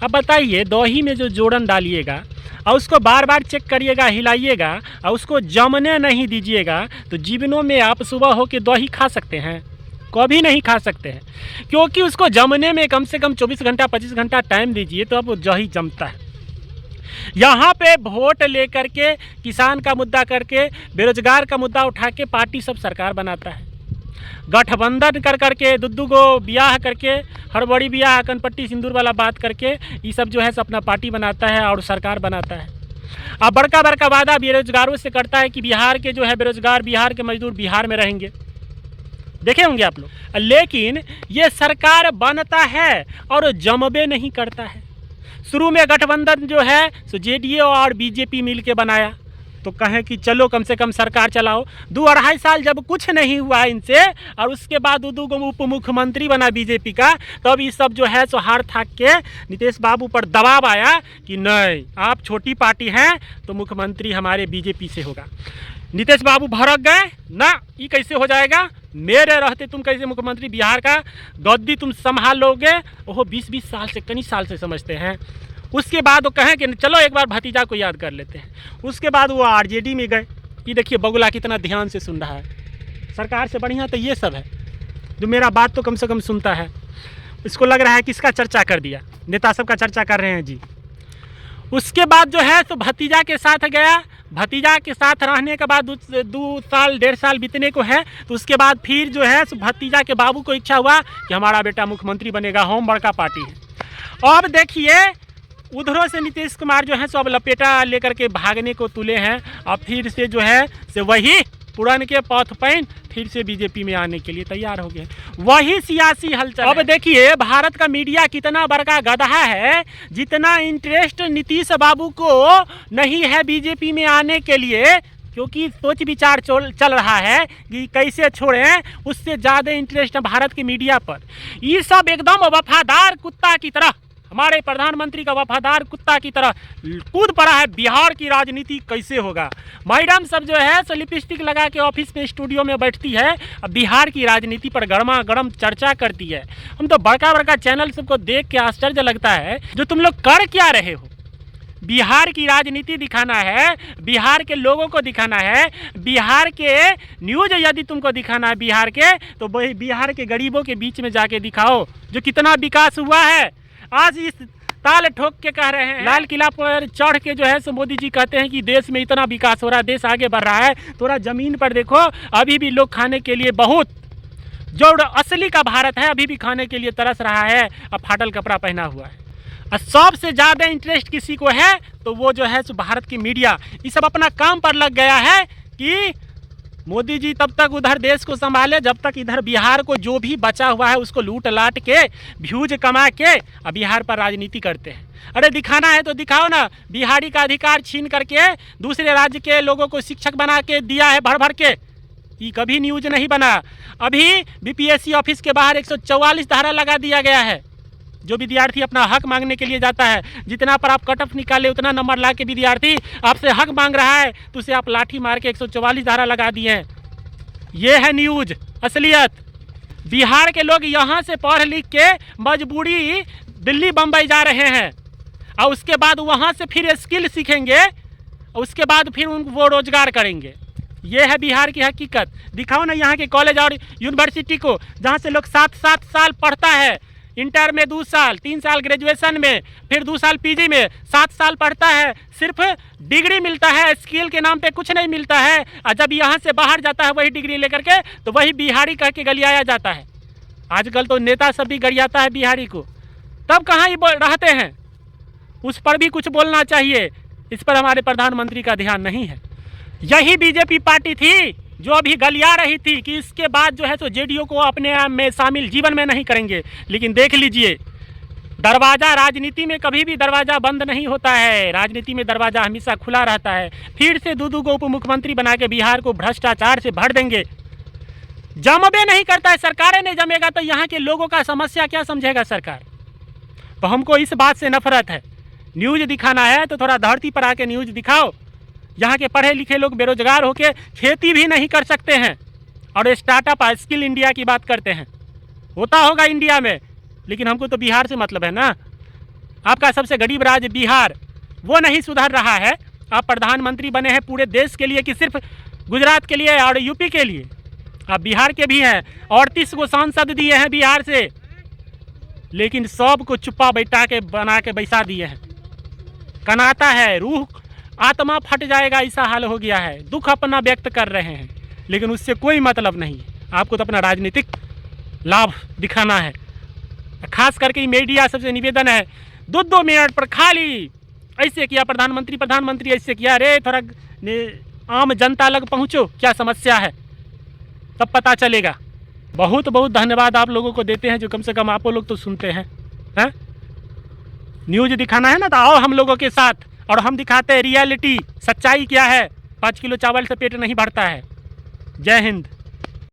अब बताइए, दही में जो जोड़न डालिएगा और उसको बार बार चेक करिएगा, हिलाइएगा और उसको जमने नहीं दीजिएगा, तो जीवनों में आप सुबह हो के दही खा सकते हैं? कभी नहीं खा सकते हैं, क्योंकि उसको जमने में कम से कम 24 घंटा 25 घंटा टाइम दीजिए तो अब वो दही जमता है। यहाँ पे वोट लेकर के, किसान का मुद्दा करके, बेरोजगार का मुद्दा उठा के पार्टी सब सरकार बनाता है। गठबंधन कर करके, दुद्दू को ब्याह करके, हड़बड़ी ब्याह, कनपट्टी सिंदूर वाला बात करके ये सब जो है अपना पार्टी बनाता है और सरकार बनाता है। अब बड़का बड़का वादा बेरोजगारों से करता है कि बिहार के जो है बेरोजगार, बिहार के मजदूर बिहार में रहेंगे, देखे होंगे आप लोग। लेकिन ये सरकार बनता है और जमबे नहीं करता है। शुरू में गठबंधन जो है सो जेडीयू और बीजेपी मिल के बनाया, तो कहें कि चलो कम से कम सरकार चलाओ। 2-2.5 साल जब कुछ नहीं हुआ इनसे, और उसके बाद दो उप मुख्यमंत्री बना बीजेपी का, तब ये सब जो है सो हार थाक के नीतीश बाबू पर दबाव आया कि नहीं, आप छोटी पार्टी हैं तो मुख्यमंत्री हमारे बीजेपी से होगा। नीतीश बाबू भड़क गए ना, ये कैसे हो जाएगा, मेरे रहते तुम कैसे मुख्यमंत्री बिहार का गद्दी तुम संभाल लोगे। ओहो 20-20 साल से, कई साल से समझते हैं। उसके बाद वो कहें कि चलो एक बार भतीजा को याद कर लेते हैं। उसके बाद वो आरजेडी में गए। ये देखिए बगुला कितना ध्यान से सुन रहा है। सरकार से बढ़िया तो ये सब है जो मेरा बात तो कम से कम सुनता है। इसको लग रहा है किसका चर्चा कर दिया, नेता सब का चर्चा कर रहे हैं जी। उसके बाद जो है तो भतीजा के साथ गया। भतीजा के साथ रहने के बाद 2 साल 1.5 साल बीतने को है, तो उसके बाद फिर जो है तो भतीजा के बाबू को इच्छा हुआ कि हमारा बेटा मुख्यमंत्री बनेगा, हम बड़का पार्टी है। अब देखिए उधरों से नीतीश कुमार जो है सो अब लपेटा लेकर के भागने को तुले हैं। अब फिर से जो है से वही पुराने के पथ पैन फिर से बीजेपी में आने के लिए तैयार हो गए। वही सियासी हलचल। अब देखिए भारत का मीडिया कितना बड़का गधा है, जितना इंटरेस्ट नीतीश बाबू को नहीं है बीजेपी में आने के लिए, क्योंकि सोच विचार चल रहा है कि कैसे छोड़ें, उससे ज़्यादा इंटरेस्ट है भारत के मीडिया पर। ये सब एकदम वफादार कुत्ता की तरह, हमारे प्रधानमंत्री का वफादार कुत्ता की तरह कूद पड़ा है। बिहार की राजनीति कैसे होगा, मैडम सब जो है सो लिपस्टिक लगा के ऑफिस में स्टूडियो में बैठती है, अब बिहार की राजनीति पर गर्मा गर्म चर्चा करती है। हम तो बड़का बड़का चैनल सबको देख के आश्चर्य लगता है, जो तुम लोग कर क्या रहे हो। बिहार की राजनीति दिखाना है, बिहार के लोगों को दिखाना है, बिहार के न्यूज़ यदि तुमको दिखाना है बिहार के, तो वही बिहार के गरीबों के बीच में जाके दिखाओ जो कितना विकास हुआ है। आज इस ताल ठोक के कह रहे हैं, लाल किला पर चढ़ के जो है सो मोदी जी कहते हैं कि देश में इतना विकास हो रहा है, देश आगे बढ़ रहा है। थोड़ा ज़मीन पर देखो, अभी भी लोग खाने के लिए बहुत, जो असली का भारत है अभी भी खाने के लिए तरस रहा है, अब फाटल कपड़ा पहना हुआ है। और सबसे ज़्यादा इंटरेस्ट किसी को है तो वो जो है सो भारत की मीडिया। ये सब अपना काम पर लग गया है कि मोदी जी तब तक उधर देश को संभाले जब तक इधर बिहार को जो भी बचा हुआ है उसको लूट लाट के व्यूज कमा के अब बिहार पर राजनीति करते हैं। अरे दिखाना है तो दिखाओ ना, बिहारी का अधिकार छीन करके दूसरे राज्य के लोगों को शिक्षक बना के दिया है भर भर के, ये कभी न्यूज नहीं बना। अभी बीपीएससी ऑफिस के बाहर 144 धारा लगा दिया गया है। जो विद्यार्थी अपना हक मांगने के लिए जाता है, जितना पर आप कट ऑफ निकाले उतना नंबर ला के विद्यार्थी आपसे हक मांग रहा है तो उसे आप लाठी मार के 144 धारा लगा दिए हैं। ये है न्यूज असलियत। बिहार के लोग यहाँ से पढ़ लिख के मजबूरी दिल्ली बम्बई जा रहे हैं और उसके बाद वहाँ से फिर स्किल सीखेंगे और उसके बाद फिर वो रोजगार करेंगे। ये है बिहार की हकीकत। दिखाओ ना यहाँ के कॉलेज और यूनिवर्सिटी को, जहाँ से लोग 7-7 साल पढ़ता है, इंटर में 2 साल, 3 साल ग्रेजुएशन में, फिर 2 साल पीजी में, 7 साल पढ़ता है, सिर्फ डिग्री मिलता है, स्किल के नाम पे कुछ नहीं मिलता है। और जब यहाँ से बाहर जाता है वही डिग्री लेकर के तो वही बिहारी कह के गलियाया जाता है। आजकल तो नेता सब भी गरियाता है बिहारी को, तब कहाँ ये रहते हैं। उस पर भी कुछ बोलना चाहिए, इस पर हमारे प्रधानमंत्री का ध्यान नहीं है। यही बीजेपी पार्टी थी जो अभी गलिया रही थी कि इसके बाद जो है तो जेडीयू को अपने में शामिल जीवन में नहीं करेंगे। लेकिन देख लीजिए, दरवाज़ा राजनीति में कभी भी दरवाज़ा बंद नहीं होता है, राजनीति में दरवाज़ा हमेशा खुला रहता है। फिर से दो को उप मुख्यमंत्री बना के बिहार को भ्रष्टाचार से भर देंगे। जमबे नहीं करता है, सरकारें नहीं जमेगा तो यहाँ के लोगों का समस्या क्या समझेगा सरकार। तो हमको इस बात से नफरत है। न्यूज़ दिखाना है तो थोड़ा धरती पर आके न्यूज़ दिखाओ। यहाँ के पढ़े लिखे लोग बेरोजगार होके खेती भी नहीं कर सकते हैं और स्टार्टअप स्किल इंडिया की बात करते हैं। होता होगा इंडिया में, लेकिन हमको तो बिहार से मतलब है ना। आपका सबसे गरीब राज्य बिहार, वो नहीं सुधर रहा है। आप प्रधानमंत्री बने हैं पूरे देश के लिए कि सिर्फ गुजरात के लिए और यूपी के लिए? आप बिहार के भी हैं, 38 को सांसद दिए हैं बिहार से, लेकिन सब को चुप्पा बैठा के बना के बैसा दिए हैं। कनाता है, रूह आत्मा फट जाएगा, ऐसा हाल हो गया है। दुख अपना व्यक्त कर रहे हैं, लेकिन उससे कोई मतलब नहीं है। आपको तो अपना राजनीतिक लाभ दिखाना है। खास करके मीडिया सबसे निवेदन है, 2-2 मिनट पर खाली ऐसे किया प्रधानमंत्री ऐसे किया। अरे थोड़ा आम जनता लग पहुँचो, क्या समस्या है, तब पता चलेगा। बहुत बहुत धन्यवाद आप लोगों को देते हैं जो कम से कम आप लोग तो सुनते हैं। न्यूज़ दिखाना है ना, तो आओ हम लोगों के साथ और हम दिखाते हैं रियलिटी, सच्चाई क्या है। 5 किलो चावल से पेट नहीं भरता है। जय हिंद।